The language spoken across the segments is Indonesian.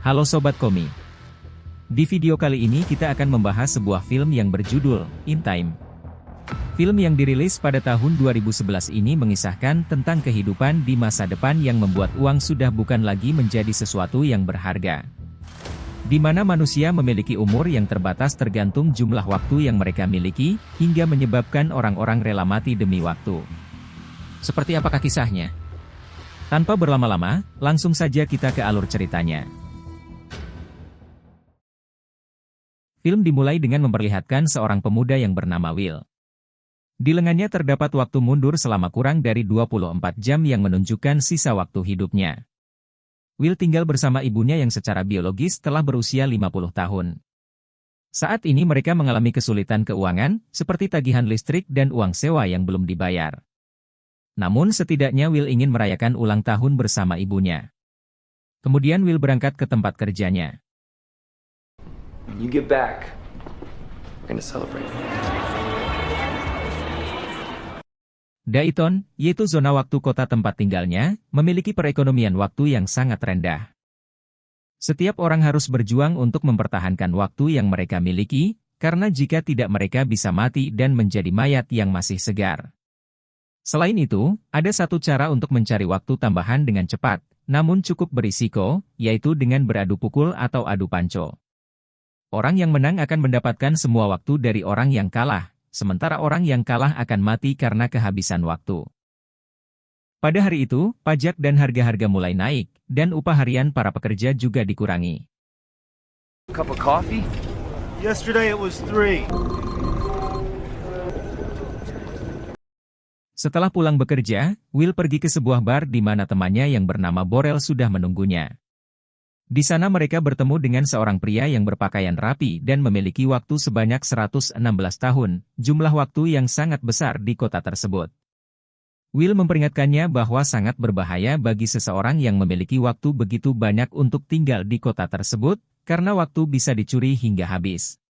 Halo Sobat Komi. Di video kali ini kita akan membahas sebuah film yang berjudul In Time. Film yang dirilis pada tahun 2011 ini mengisahkan tentang kehidupan di masa depan yang membuat uang sudah bukan lagi menjadi sesuatu yang berharga. Di mana manusia memiliki umur yang terbatas tergantung jumlah waktu yang mereka miliki, hingga menyebabkan orang-orang rela mati demi waktu. Seperti apakah kisahnya? Tanpa berlama-lama, langsung saja kita ke alur ceritanya. Film dimulai dengan memperlihatkan seorang pemuda yang bernama Will. Di lengannya terdapat waktu mundur selama kurang dari 24 jam yang menunjukkan sisa waktu hidupnya. Will tinggal bersama ibunya yang secara biologis telah berusia 50 tahun. Saat ini mereka mengalami kesulitan keuangan, seperti tagihan listrik dan uang sewa yang belum dibayar. Namun setidaknya Will ingin merayakan ulang tahun bersama ibunya. Kemudian Will berangkat ke tempat kerjanya. When you get back, we're gonna celebrate. Dayton, yaitu zona waktu kota tempat tinggalnya, memiliki perekonomian waktu yang sangat rendah. Setiap orang harus berjuang untuk mempertahankan waktu yang mereka miliki, karena jika tidak mereka bisa mati dan menjadi mayat yang masih segar. Selain itu, ada satu cara untuk mencari waktu tambahan dengan cepat, namun cukup berisiko, yaitu dengan beradu pukul atau adu panco. Orang yang menang akan mendapatkan semua waktu dari orang yang kalah, sementara orang yang kalah akan mati karena kehabisan waktu. Pada hari itu, pajak dan harga-harga mulai naik, dan upah harian para pekerja juga dikurangi. Cup of coffee? Yesterday it was 3. Setelah pulang bekerja, Will pergi ke sebuah bar di mana temannya yang bernama Borel sudah menunggunya. Di sana mereka bertemu dengan seorang pria yang berpakaian rapi dan memiliki waktu sebanyak 116 tahun, jumlah waktu yang sangat besar di kota tersebut. Will memperingatkannya bahwa sangat berbahaya bagi seseorang yang memiliki waktu begitu banyak untuk tinggal di kota tersebut, karena waktu bisa dicuri hingga habis.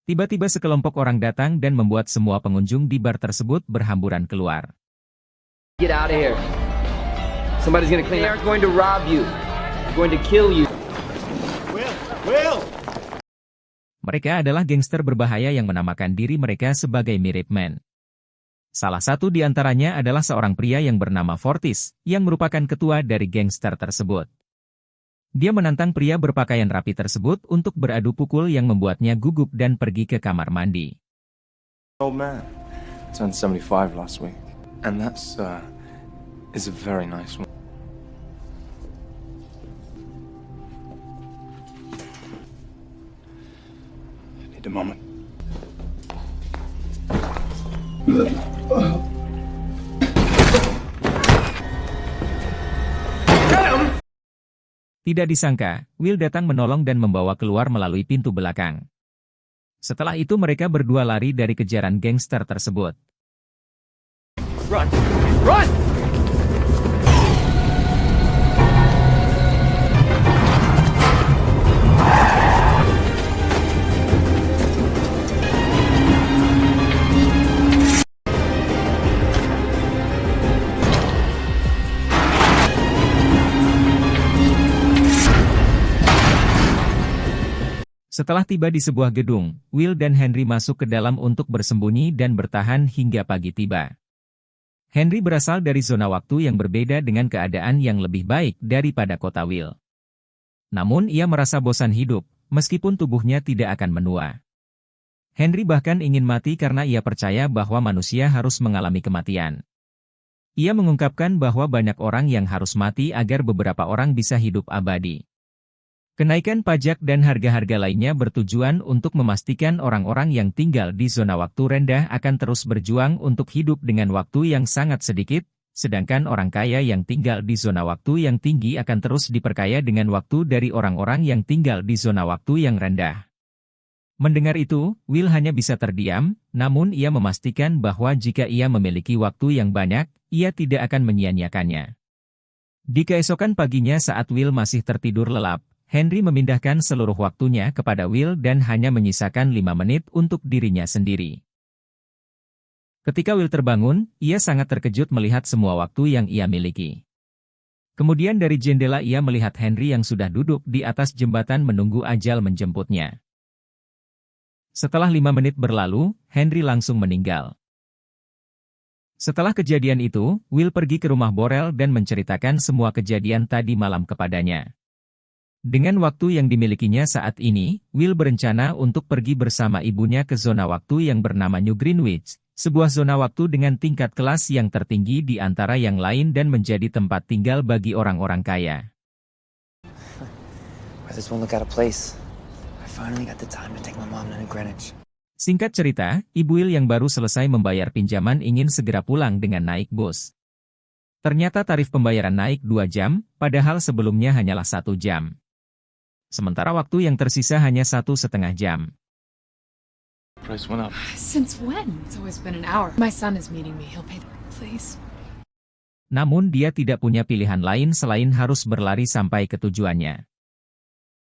Tiba-tiba sekelompok orang datang dan membuat semua pengunjung di bar tersebut berhamburan keluar. Get out of here. Somebody's gonna clean up. They're going to rob you. Going to kill you. Will! Mereka adalah gangster berbahaya yang menamakan diri mereka sebagai Mirip Man. Salah satu di antaranya adalah seorang pria yang bernama Fortis, yang merupakan ketua dari gangster tersebut. Dia menantang pria berpakaian rapi tersebut untuk beradu pukul yang membuatnya gugup dan pergi ke kamar mandi. Old man turned 75 last week, and that's is a very nice one. Need a moment. Tidak disangka, Will datang menolong dan membawa keluar melalui pintu belakang. Setelah itu mereka berdua lari dari kejaran gangster tersebut. Run! Run! Setelah tiba di sebuah gedung, Will dan Henry masuk ke dalam untuk bersembunyi dan bertahan hingga pagi tiba. Henry berasal dari zona waktu yang berbeda dengan keadaan yang lebih baik daripada kota Will. Namun ia merasa bosan hidup, meskipun tubuhnya tidak akan menua. Henry bahkan ingin mati karena ia percaya bahwa manusia harus mengalami kematian. Ia mengungkapkan bahwa banyak orang yang harus mati agar beberapa orang bisa hidup abadi. Kenaikan pajak dan harga-harga lainnya bertujuan untuk memastikan orang-orang yang tinggal di zona waktu rendah akan terus berjuang untuk hidup dengan waktu yang sangat sedikit, sedangkan orang kaya yang tinggal di zona waktu yang tinggi akan terus diperkaya dengan waktu dari orang-orang yang tinggal di zona waktu yang rendah. Mendengar itu, Will hanya bisa terdiam, namun ia memastikan bahwa jika ia memiliki waktu yang banyak, ia tidak akan menyia-nyiakannya. Di keesokan paginya saat Will masih tertidur lelap, Henry memindahkan seluruh waktunya kepada Will dan hanya menyisakan 5 menit untuk dirinya sendiri. Ketika Will terbangun, ia sangat terkejut melihat semua waktu yang ia miliki. Kemudian dari jendela ia melihat Henry yang sudah duduk di atas jembatan menunggu ajal menjemputnya. Setelah 5 menit berlalu, Henry langsung meninggal. Setelah kejadian itu, Will pergi ke rumah Borel dan menceritakan semua kejadian tadi malam kepadanya. Dengan waktu yang dimilikinya saat ini, Will berencana untuk pergi bersama ibunya ke zona waktu yang bernama New Greenwich, sebuah zona waktu dengan tingkat kelas yang tertinggi di antara yang lain dan menjadi tempat tinggal bagi orang-orang kaya. This one look out of place. I finally got the time to take my mom to New Greenwich. Singkat cerita, Ibu Will yang baru selesai membayar pinjaman ingin segera pulang dengan naik bus. Ternyata tarif pembayaran naik 2 jam, padahal sebelumnya hanyalah 1 jam. Sementara waktu yang tersisa hanya 1,5 jam. Price went up. Since when? It's always been an hour. My son is meeting me. He'll pay the please. Namun dia tidak punya pilihan lain selain harus berlari sampai ke tujuannya.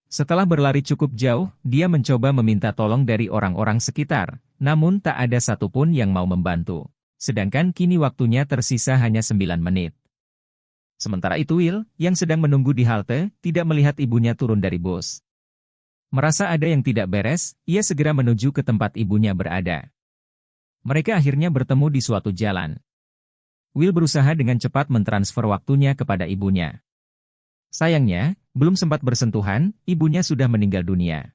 Setelah berlari cukup jauh, dia mencoba meminta tolong dari orang-orang sekitar, namun tak ada satupun yang mau membantu. Sedangkan kini waktunya tersisa hanya 9 menit. Sementara itu Will, yang sedang menunggu di halte, tidak melihat ibunya turun dari bus. Merasa ada yang tidak beres, ia segera menuju ke tempat ibunya berada. Mereka akhirnya bertemu di suatu jalan. Will berusaha dengan cepat mentransfer waktunya kepada ibunya. Sayangnya, belum sempat bersentuhan, ibunya sudah meninggal dunia.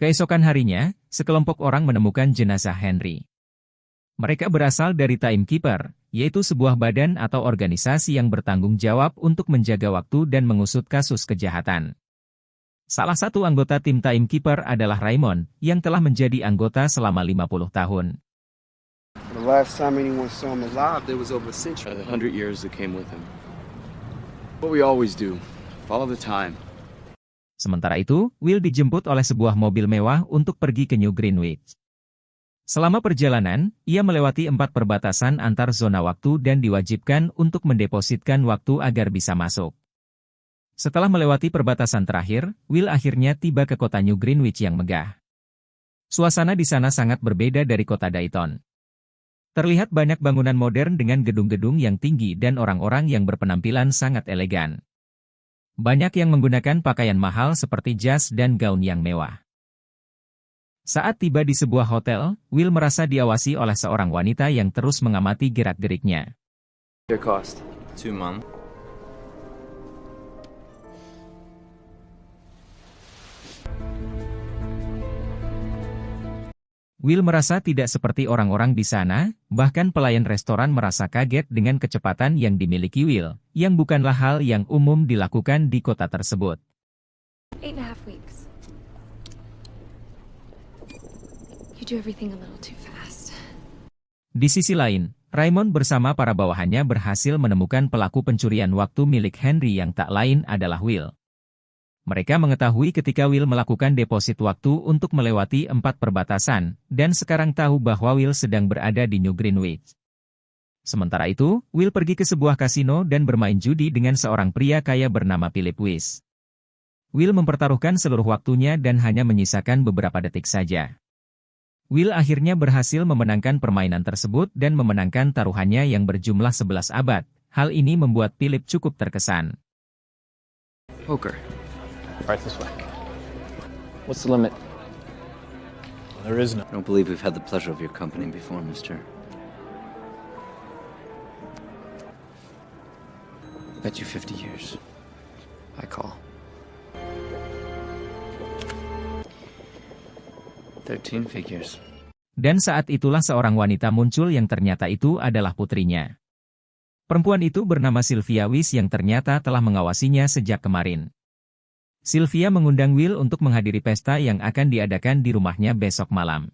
Keesokan harinya, sekelompok orang menemukan jenazah Henry. Mereka berasal dari Timekeeper, yaitu sebuah badan atau organisasi yang bertanggung jawab untuk menjaga waktu dan mengusut kasus kejahatan. Salah satu anggota tim Timekeeper adalah Raymond, yang telah menjadi anggota selama 50 tahun. The last time anyone saw him alive, there was over a century. The 100 years that came with him. What we always do, follow the time. Sementara itu, Will dijemput oleh sebuah mobil mewah untuk pergi ke New Greenwich. Selama perjalanan, ia melewati 4 perbatasan antar zona waktu dan diwajibkan untuk mendepositkan waktu agar bisa masuk. Setelah melewati perbatasan terakhir, Will akhirnya tiba ke kota New Greenwich yang megah. Suasana di sana sangat berbeda dari kota Dayton. Terlihat banyak bangunan modern dengan gedung-gedung yang tinggi dan orang-orang yang berpenampilan sangat elegan. Banyak yang menggunakan pakaian mahal seperti jas dan gaun yang mewah. Saat tiba di sebuah hotel, Will merasa diawasi oleh seorang wanita yang terus mengamati gerak-geriknya. Your cost? 2 months. Will merasa tidak seperti orang-orang di sana, bahkan pelayan restoran merasa kaget dengan kecepatan yang dimiliki Will, yang bukanlah hal yang umum dilakukan di kota tersebut. 8.5 weeks. You do everything a little too fast. Di sisi lain, Raymond bersama para bawahannya berhasil menemukan pelaku pencurian waktu milik Henry yang tak lain adalah Will. Mereka mengetahui ketika Will melakukan deposit waktu untuk melewati 4 perbatasan, dan sekarang tahu bahwa Will sedang berada di New Greenwich. Sementara itu, Will pergi ke sebuah kasino dan bermain judi dengan seorang pria kaya bernama Philip Weiss. Will mempertaruhkan seluruh waktunya dan hanya menyisakan beberapa detik saja. Will akhirnya berhasil memenangkan permainan tersebut dan memenangkan taruhannya yang berjumlah 11 abad. Hal ini membuat Philip cukup terkesan. Poker. Right this way. What's the limit? There is no. I don't believe we've had the pleasure of your company before, mister. Bet you 50 years. I call. 13 figures. Dan saat itulah seorang wanita muncul yang ternyata itu adalah putrinya. Perempuan itu bernama Sylvia Weiss yang ternyata telah mengawasinya sejak kemarin. Sylvia mengundang Will untuk menghadiri pesta yang akan diadakan di rumahnya besok malam.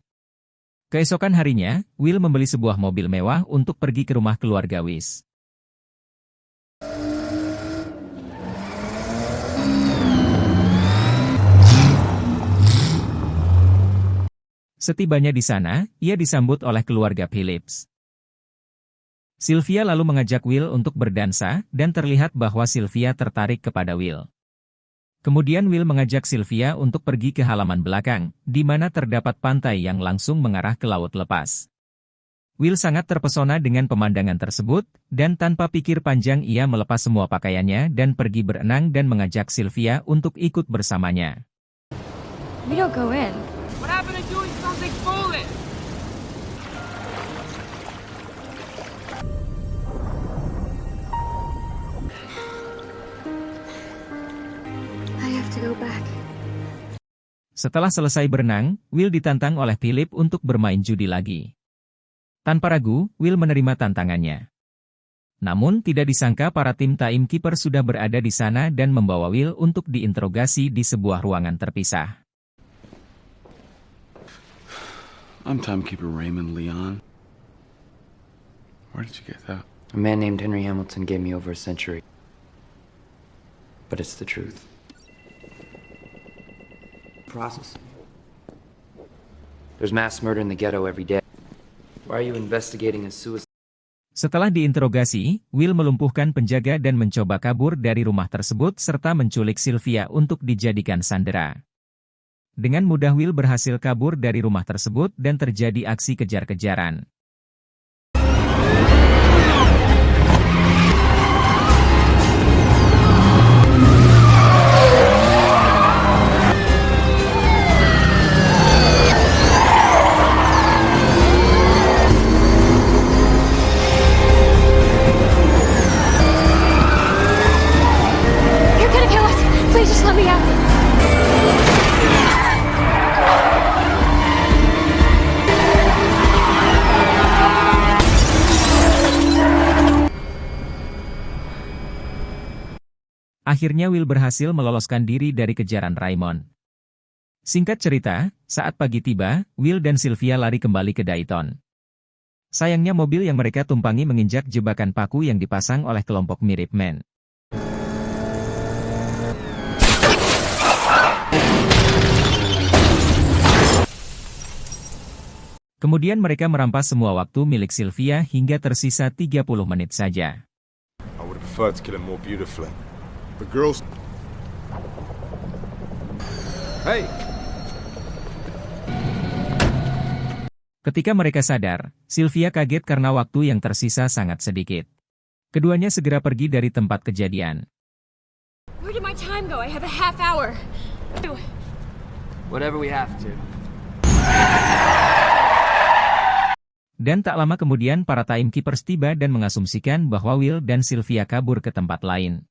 Keesokan harinya, Will membeli sebuah mobil mewah untuk pergi ke rumah keluarga Weiss. Setibanya di sana, ia disambut oleh keluarga Phillips. Sylvia lalu mengajak Will untuk berdansa, dan terlihat bahwa Sylvia tertarik kepada Will. Kemudian Will mengajak Sylvia untuk pergi ke halaman belakang, di mana terdapat pantai yang langsung mengarah ke laut lepas. Will sangat terpesona dengan pemandangan tersebut, dan tanpa pikir panjang ia melepas semua pakaiannya dan pergi berenang dan mengajak Sylvia untuk ikut bersamanya. We don't go in. What happened to doing something foolish? I have to go back. Setelah selesai berenang, Will ditantang oleh Philip untuk bermain judi lagi. Tanpa ragu, Will menerima tantangannya. Namun tidak disangka para tim timekeeper sudah berada di sana dan membawa Will untuk diinterogasi di sebuah ruangan terpisah. I'm timekeeper Raymond Leon. Where did you get that? A man named Henry Hamilton gave me over a century. But it's the truth. Process. There's mass murder in the ghetto every day. Why are you investigating a suicide? Setelah diinterogasi, Will melumpuhkan penjaga dan mencoba kabur dari rumah tersebut serta menculik Sylvia untuk dijadikan sandera. Dengan mudah Will berhasil kabur dari rumah tersebut dan terjadi aksi kejar-kejaran. You're gonna kill us. Please just let me out. Akhirnya Will berhasil meloloskan diri dari kejaran Raymond. Singkat cerita, saat pagi tiba, Will dan Sylvia lari kembali ke Dayton. Sayangnya mobil yang mereka tumpangi menginjak jebakan paku yang dipasang oleh kelompok mirip Man. Kemudian mereka merampas semua waktu milik Sylvia hingga tersisa 30 menit saja. I would have preferred to kill him more beautifully. The girls... Hey! Ketika mereka sadar, Sylvia kaget karena waktu yang tersisa sangat sedikit. Keduanya segera pergi dari tempat kejadian. Where did my time go? I have a half hour. Whatever we have to. Dan tak lama kemudian para timekeepers tiba dan mengasumsikan bahwa Will dan Sylvia kabur ke tempat lain.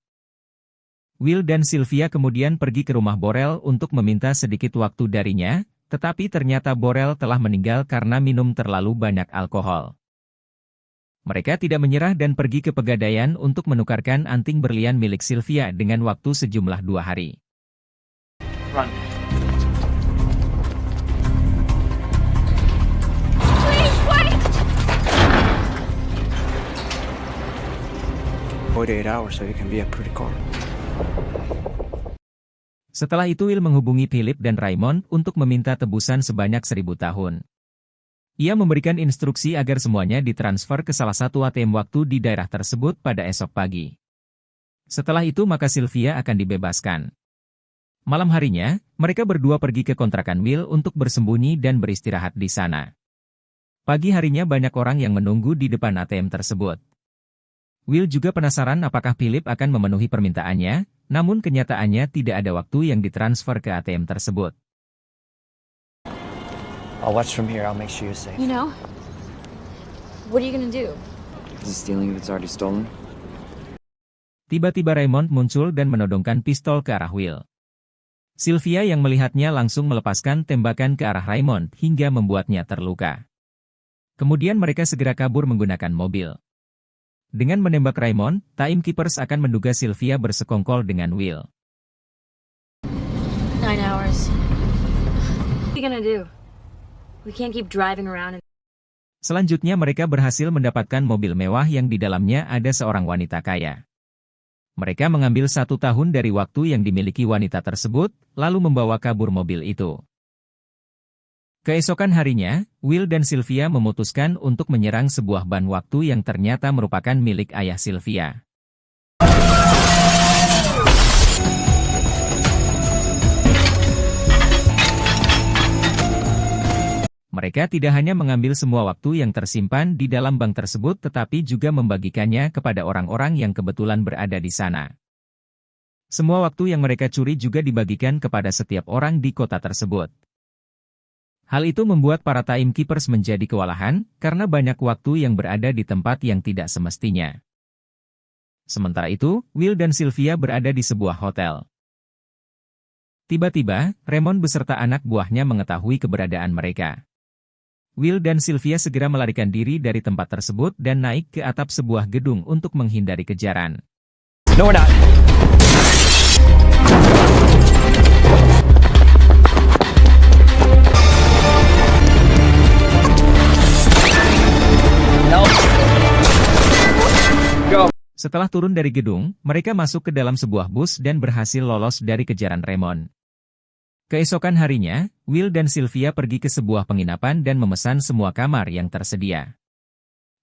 Will dan Sylvia kemudian pergi ke rumah Borel untuk meminta sedikit waktu darinya, tetapi ternyata Borel telah meninggal karena minum terlalu banyak alkohol. Mereka tidak menyerah dan pergi ke pegadaian untuk menukarkan anting berlian milik Sylvia dengan waktu sejumlah 2 hari. Run. Wait 8 hours so you can be a pretty girl. Setelah itu Will menghubungi Philip dan Raymond untuk meminta tebusan sebanyak 1000 tahun. Ia memberikan instruksi agar semuanya ditransfer ke salah satu ATM waktu di daerah tersebut pada esok pagi. Setelah itu maka Sylvia akan dibebaskan. Malam harinya, mereka berdua pergi ke kontrakan Will untuk bersembunyi dan beristirahat di sana. Pagi harinya banyak orang yang menunggu di depan ATM tersebut. Will juga penasaran apakah Philip akan memenuhi permintaannya, namun kenyataannya tidak ada waktu yang ditransfer ke ATM tersebut. I'll watch from here. I'll make sure you're safe. You know? What are you gonna do? Is it stealing if it's already stolen? Tiba-tiba Raymond muncul dan menodongkan pistol ke arah Will. Sylvia yang melihatnya langsung melepaskan tembakan ke arah Raymond hingga membuatnya terluka. Kemudian mereka segera kabur menggunakan mobil. Dengan menembak Raymond, timekeepers akan menduga Sylvia bersekongkol dengan Will. 9 hours. What are you gonna do? We can't keep driving around. Selanjutnya mereka berhasil mendapatkan mobil mewah yang di dalamnya ada seorang wanita kaya. Mereka mengambil 1 tahun dari waktu yang dimiliki wanita tersebut, lalu membawa kabur mobil itu. Keesokan harinya, Will dan Sylvia memutuskan untuk menyerang sebuah ban waktu yang ternyata merupakan milik ayah Sylvia. Mereka tidak hanya mengambil semua waktu yang tersimpan di dalam bank tersebut tetapi juga membagikannya kepada orang-orang yang kebetulan berada di sana. Semua waktu yang mereka curi juga dibagikan kepada setiap orang di kota tersebut. Hal itu membuat para timekeepers menjadi kewalahan karena banyak waktu yang berada di tempat yang tidak semestinya. Sementara itu, Will dan Sylvia berada di sebuah hotel. Tiba-tiba, Raymond beserta anak buahnya mengetahui keberadaan mereka. Will dan Sylvia segera melarikan diri dari tempat tersebut dan naik ke atap sebuah gedung untuk menghindari kejaran. No, we're not. No. Go. Setelah turun dari gedung, mereka masuk ke dalam sebuah bus dan berhasil lolos dari kejaran Raymond. Keesokan harinya, Will dan Sylvia pergi ke sebuah penginapan dan memesan semua kamar yang tersedia.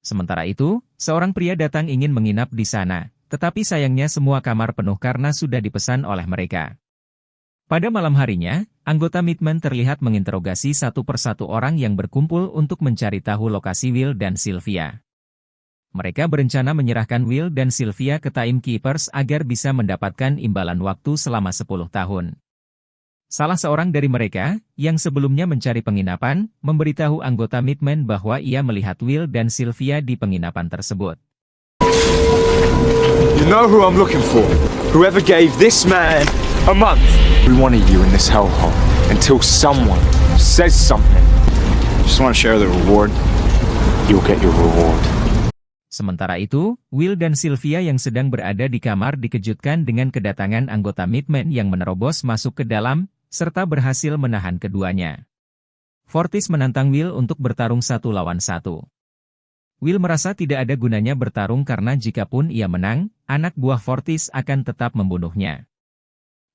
Sementara itu, seorang pria datang ingin menginap di sana, tetapi sayangnya semua kamar penuh karena sudah dipesan oleh mereka. Pada malam harinya, anggota Midman terlihat menginterogasi satu persatu orang yang berkumpul untuk mencari tahu lokasi Will dan Sylvia. Mereka berencana menyerahkan Will dan Sylvia ke timekeepers agar bisa mendapatkan imbalan waktu selama 10 tahun. Salah seorang dari mereka, yang sebelumnya mencari penginapan, memberitahu anggota Midman bahwa ia melihat Will dan Sylvia di penginapan tersebut. You know who I'm looking for? Whoever gave this man a month. We wanted you in this hellhole until someone says something. Just want to share the reward. You'll get your reward. Sementara itu, Will dan Sylvia yang sedang berada di kamar dikejutkan dengan kedatangan anggota Midman yang menerobos masuk ke dalam, serta berhasil menahan keduanya. Fortis menantang Will untuk bertarung 1 lawan 1. Will merasa tidak ada gunanya bertarung karena jikapun ia menang, anak buah Fortis akan tetap membunuhnya.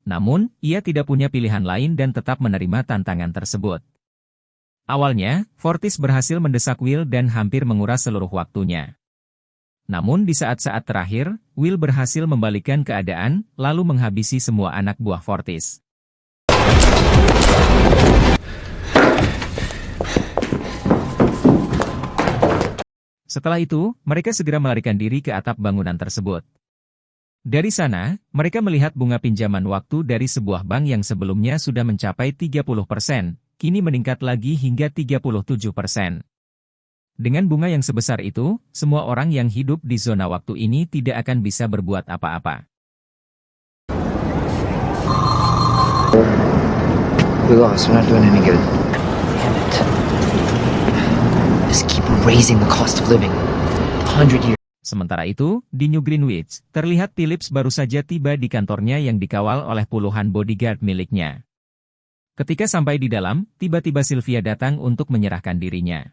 Namun, ia tidak punya pilihan lain dan tetap menerima tantangan tersebut. Awalnya, Fortis berhasil mendesak Will dan hampir menguras seluruh waktunya. Namun di saat-saat terakhir, Will berhasil membalikkan keadaan, lalu menghabisi semua anak buah Fortis. Setelah itu, mereka segera melarikan diri ke atap bangunan tersebut. Dari sana, mereka melihat bunga pinjaman waktu dari sebuah bank yang sebelumnya sudah mencapai 30%, kini meningkat lagi hingga 37%. Dengan bunga yang sebesar itu, semua orang yang hidup di zona waktu ini tidak akan bisa berbuat apa-apa. We lost. We're not doing any good. Damn it. Just keep raising the cost of living. 100 years. Sementara itu, di New Greenwich, terlihat Phillips baru saja tiba di kantornya yang dikawal oleh puluhan bodyguard miliknya. Ketika sampai di dalam, tiba-tiba Sylvia datang untuk menyerahkan dirinya.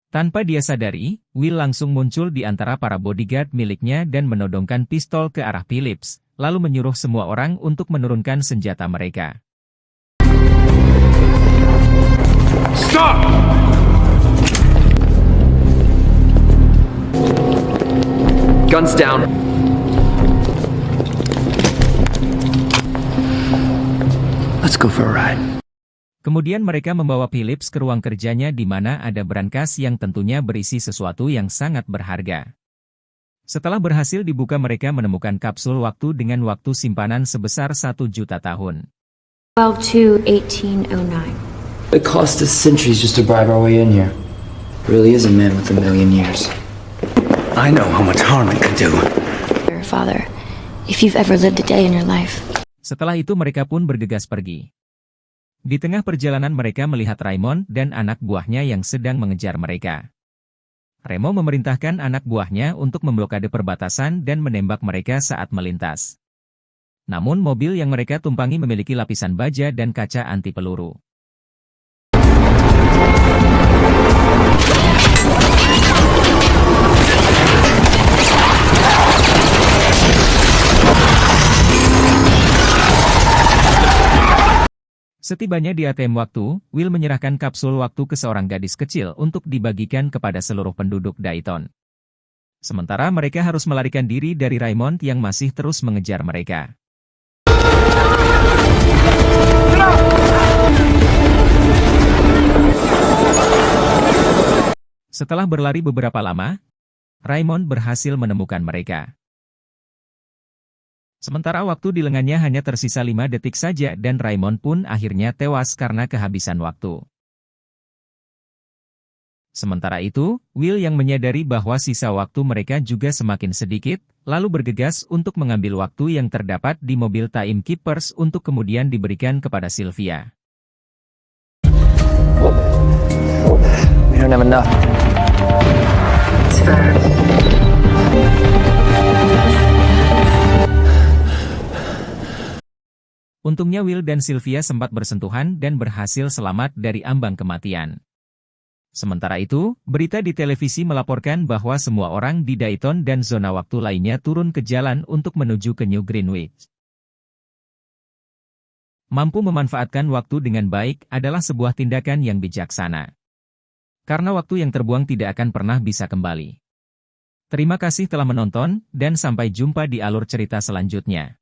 Tanpa dia sadari, Will langsung muncul di antara para bodyguard miliknya dan menodongkan pistol ke arah Phillips, lalu menyuruh semua orang untuk menurunkan senjata mereka. Stop! Guns down. Let's go for a ride. Kemudian mereka membawa Phillips ke ruang kerjanya di mana ada brankas yang tentunya berisi sesuatu yang sangat berharga. Setelah berhasil dibuka mereka menemukan kapsul waktu dengan waktu simpanan sebesar 1 juta tahun. 12/2/1809. It cost us centuries just to bribe our way in here. Really is a man with 1,000,000 years. I know how much harm it could do. Father, if you've ever lived a day in your life. Setelah itu mereka pun bergegas pergi. Di tengah perjalanan mereka melihat Raymond dan anak buahnya yang sedang mengejar mereka. Raymond memerintahkan anak buahnya untuk memblokade perbatasan dan menembak mereka saat melintas. Namun mobil yang mereka tumpangi memiliki lapisan baja dan kaca anti peluru. Setibanya di ATM waktu, Will menyerahkan kapsul waktu ke seorang gadis kecil untuk dibagikan kepada seluruh penduduk Dayton. Sementara mereka harus melarikan diri dari Raymond yang masih terus mengejar mereka. Setelah berlari beberapa lama, Raymond berhasil menemukan mereka. Sementara waktu di lengannya hanya tersisa 5 detik saja dan Raymond pun akhirnya tewas karena kehabisan waktu. Sementara itu, Will yang menyadari bahwa sisa waktu mereka juga semakin sedikit, lalu bergegas untuk mengambil waktu yang terdapat di mobil Timekeepers untuk kemudian diberikan kepada Sylvia. We don't have enough. It's fair. Untungnya Will dan Sylvia sempat bersentuhan dan berhasil selamat dari ambang kematian. Sementara itu, berita di televisi melaporkan bahwa semua orang di Dayton dan zona waktu lainnya turun ke jalan untuk menuju ke New Greenwich. Mampu memanfaatkan waktu dengan baik adalah sebuah tindakan yang bijaksana. Karena waktu yang terbuang tidak akan pernah bisa kembali. Terima kasih telah menonton, dan sampai jumpa di alur cerita selanjutnya.